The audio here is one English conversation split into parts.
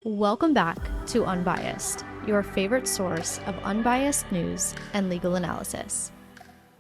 Welcome back to Unbiased, your favorite source of unbiased news and legal analysis.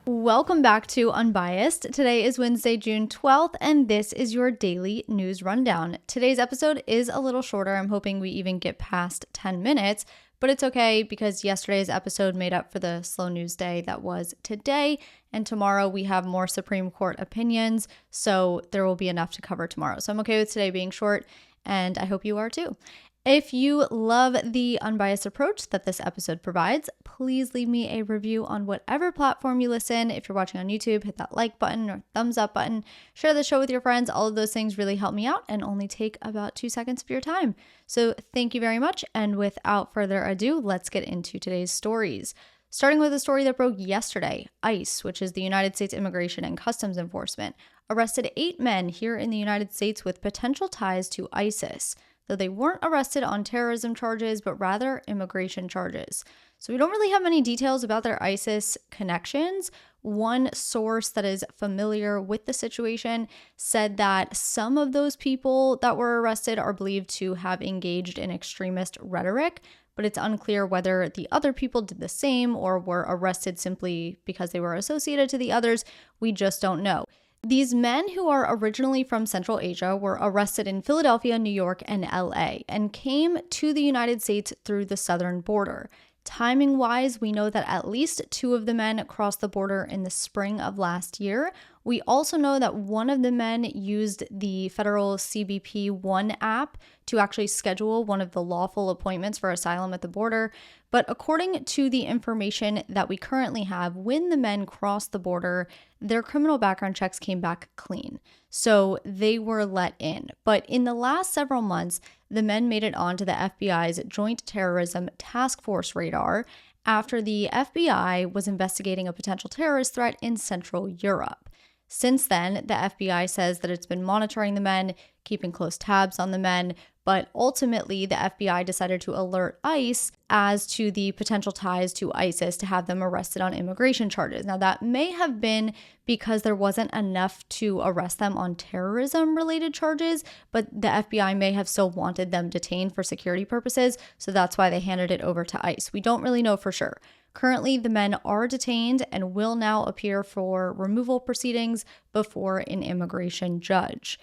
Welcome back to Unbiased. Today is Wednesday, June 12th, and this is your daily news rundown. Today's episode is a little shorter. I'm hoping we even get past 10 minutes, but it's okay because yesterday's episode made up for the slow news day that was today, and tomorrow we have more Supreme Court opinions, so there will be enough to cover tomorrow. So I'm okay with today being short, and I hope you are too. If you love the unbiased approach that this episode provides, please leave me a review on whatever platform you listen. If you're watching on YouTube, hit that like button or thumbs up button. Share the show with your friends. All of those things really help me out and only take about 2 seconds of your time. So thank you very much. And without further ado, let's get into today's stories. Starting with a story that broke yesterday, ICE, which is the United States Immigration and Customs Enforcement, arrested 8 men here in the United States with potential ties to ISIS. Though they weren't arrested on terrorism charges, but rather immigration charges. So we don't really have many details about their ISIS connections. One source that is familiar with the situation said that some of those people that were arrested are believed to have engaged in extremist rhetoric, but it's unclear whether the other people did the same or were arrested simply because they were associated to the others. We just don't know. These men, who are originally from Central Asia, were arrested in Philadelphia, New York, and LA, and came to the United States through the southern border. Timing-wise, we know that at least 2 of the men crossed the border in the spring of last year. We also know that one of the men used the federal CBP One app to actually schedule one of the lawful appointments for asylum at the border. But according to the information that we currently have, when the men crossed the border, their criminal background checks came back clean. So they were let in. But in the last several months, the men made it onto the FBI's Joint Terrorism Task Force radar after the FBI was investigating a potential terrorist threat in Central Europe. Since then, the FBI says that it's been monitoring the men, keeping close tabs on the men, but ultimately the FBI decided to alert ICE as to the potential ties to ISIS to have them arrested on immigration charges. Now, that may have been because there wasn't enough to arrest them on terrorism-related charges, but the FBI may have still wanted them detained for security purposes, so that's why they handed it over to ICE. We don't really know for sure. Currently, the men are detained and will now appear for removal proceedings before an immigration judge.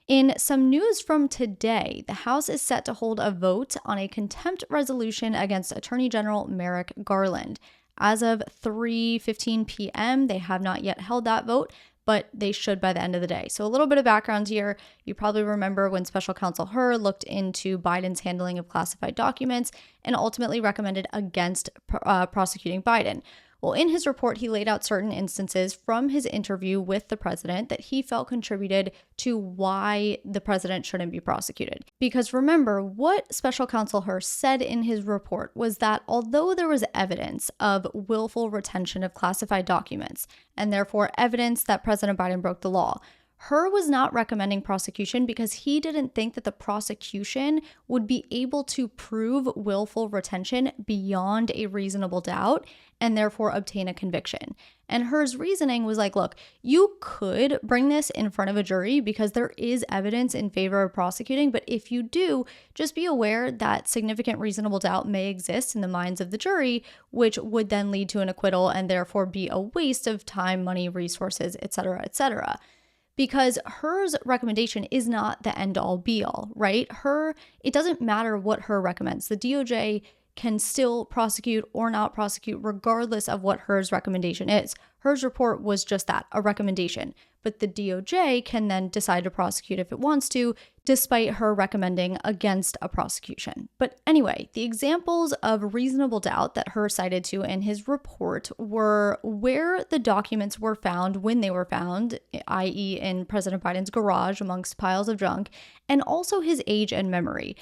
In some news from today, the House is set to hold a vote on a contempt resolution against Attorney General Merrick Garland. As of 3:15 p.m., they have not yet held that vote, but they should by the end of the day. So a little bit of background here. You probably remember when Special Counsel Hur looked into Biden's handling of classified documents and ultimately recommended against prosecuting Biden. Well, in his report, he laid out certain instances from his interview with the president that he felt contributed to why the president shouldn't be prosecuted. Because remember, what Special Counsel Hur said in his report was that although there was evidence of willful retention of classified documents, and therefore evidence that President Biden broke the law, Hur was not recommending prosecution because he didn't think that the prosecution would be able to prove willful retention beyond a reasonable doubt and therefore obtain a conviction. And Hur's reasoning was like, look, you could bring this in front of a jury because there is evidence in favor of prosecuting, but if you do, just be aware that significant reasonable doubt may exist in the minds of the jury, which would then lead to an acquittal and therefore be a waste of time, money, resources, etc., etc. Because Hur's recommendation is not the end-all be-all, right? It doesn't matter what Hur recommends. The DOJ can still prosecute or not prosecute regardless of what Hur's recommendation is. Hur's report was just that, a recommendation. But the DOJ can then decide to prosecute if it wants to, despite Hur recommending against a prosecution. But anyway, the examples of reasonable doubt that Hur cited to in his report were where the documents were found when they were found, i.e. in President Biden's garage amongst piles of junk, and also his age and memory.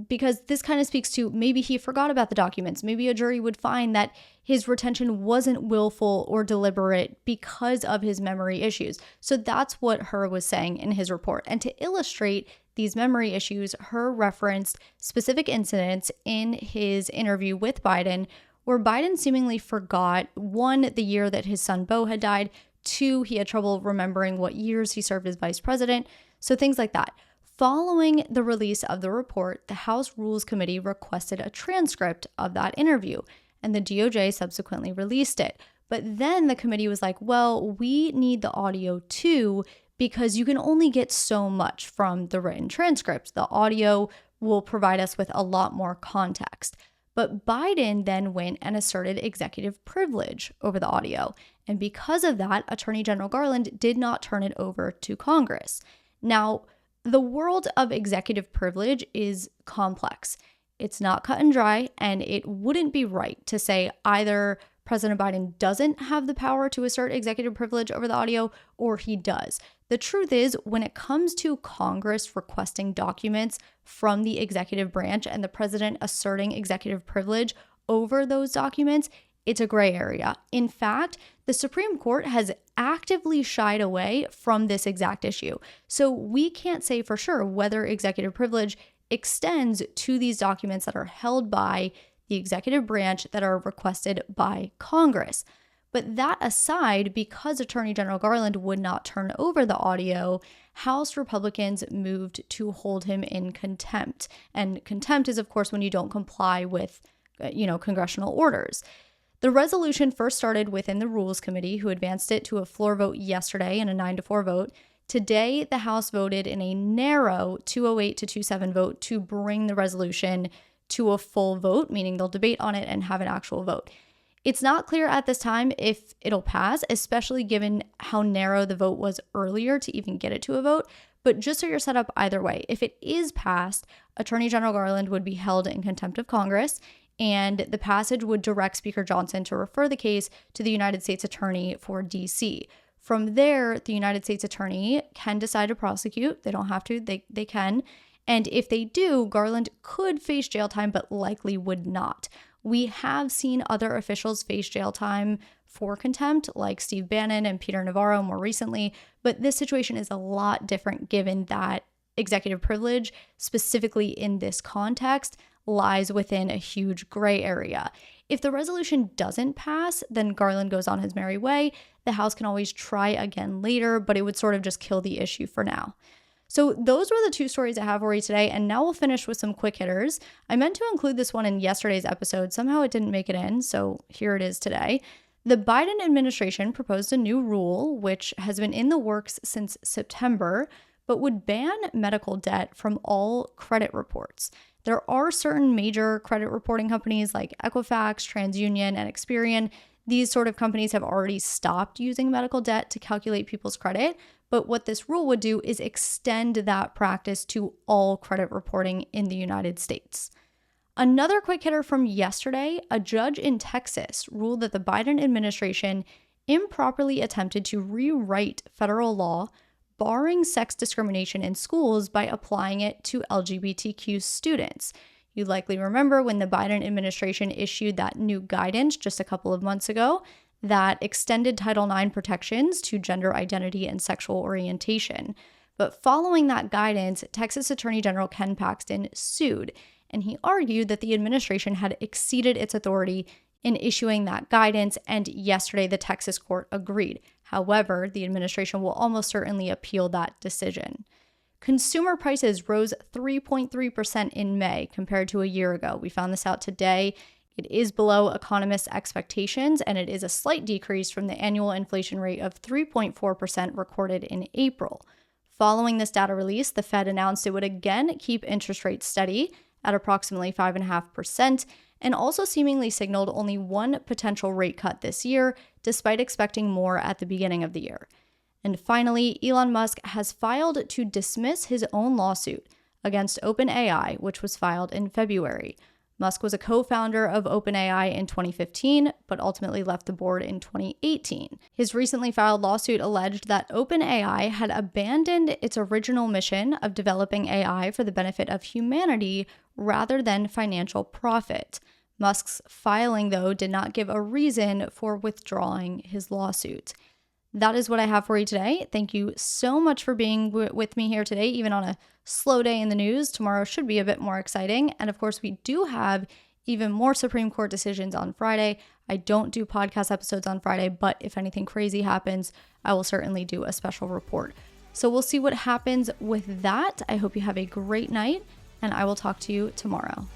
Because this kind of speaks to maybe he forgot about the documents. Maybe a jury would find that his retention wasn't willful or deliberate because of his memory issues. So that's what Hur was saying in his report. And to illustrate these memory issues, Hur referenced specific incidents in his interview with Biden where Biden seemingly forgot, 1, the year that his son Beau had died, 2, he had trouble remembering what years he served as vice president. So things like that. Following the release of the report, the House Rules Committee requested a transcript of that interview, and the DOJ subsequently released it. But then the committee was like, well, we need the audio too, because you can only get so much from the written transcript. The audio will provide us with a lot more context. But Biden then went and asserted executive privilege over the audio. And because of that, Attorney General Garland did not turn it over to Congress. Now, the world of executive privilege is complex. It's not cut and dry, and it wouldn't be right to say either President Biden doesn't have the power to assert executive privilege over the audio or he does. The truth is, when it comes to Congress requesting documents from the executive branch and the president asserting executive privilege over those documents, it's a gray area. In fact, the Supreme Court has actively shied away from this exact issue. So we can't say for sure whether executive privilege extends to these documents that are held by the executive branch that are requested by Congress. But that aside, because Attorney General Garland would not turn over the audio, House Republicans moved to hold him in contempt. And contempt is, of course, when you don't comply with, congressional orders. The resolution first started within the Rules Committee, who advanced it to a floor vote yesterday in a 9-4 vote. Today, the House voted in a narrow 208 to 27 vote to bring the resolution to a full vote, meaning they'll debate on it and have an actual vote. It's not clear at this time if it'll pass, especially given how narrow the vote was earlier to even get it to a vote. But just so you're set up either way, if it is passed, Attorney General Garland would be held in contempt of Congress, and the passage would direct Speaker Johnson to refer the case to the United States Attorney for D.C. From there, the United States Attorney can decide to prosecute. They don't have to, they can. And if they do, Garland could face jail time, but likely would not. We have seen other officials face jail time for contempt, like Steve Bannon and Peter Navarro more recently, but this situation is a lot different given that executive privilege, specifically in this context, lies within a huge gray area. If the resolution doesn't pass, then Garland goes on his merry way. The House can always try again later, but it would sort of just kill the issue for now. So those were the two stories I have for you today, and now we'll finish with some quick hitters. I meant to include this one in yesterday's episode. Somehow it didn't make it in, so here it is today. The Biden administration proposed a new rule, which has been in the works since September, but would ban medical debt from all credit reports. There are certain major credit reporting companies like Equifax, TransUnion, and Experian. These sort of companies have already stopped using medical debt to calculate people's credit, but what this rule would do is extend that practice to all credit reporting in the United States. Another quick hitter from yesterday, a judge in Texas ruled that the Biden administration improperly attempted to rewrite federal law barring sex discrimination in schools by applying it to LGBTQ students. You likely remember when the Biden administration issued that new guidance just a couple of months ago that extended Title IX protections to gender identity and sexual orientation. But following that guidance, Texas Attorney General Ken Paxton sued, and he argued that the administration had exceeded its authority in issuing that guidance, and yesterday the Texas court agreed. However, the administration will almost certainly appeal that decision. Consumer prices rose 3.3% in May compared to a year ago. We found this out today. It is below economists' expectations, and it is a slight decrease from the annual inflation rate of 3.4% recorded in April. Following this data release, the Fed announced it would again keep interest rates steady at approximately 5.5%, and also seemingly signaled only one potential rate cut this year, despite expecting more at the beginning of the year. And finally, Elon Musk has filed to dismiss his own lawsuit against OpenAI, which was filed in February. Musk was a co-founder of OpenAI in 2015, but ultimately left the board in 2018. His recently filed lawsuit alleged that OpenAI had abandoned its original mission of developing AI for the benefit of humanity rather than financial profit. Musk's filing, though, did not give a reason for withdrawing his lawsuit. That is what I have for you today. Thank you so much for being with me here today, even on a slow day in the news. Tomorrow should be a bit more exciting. And of course, we do have even more Supreme Court decisions on Friday. I don't do podcast episodes on Friday, but if anything crazy happens, I will certainly do a special report. So we'll see what happens with that. I hope you have a great night, and I will talk to you tomorrow.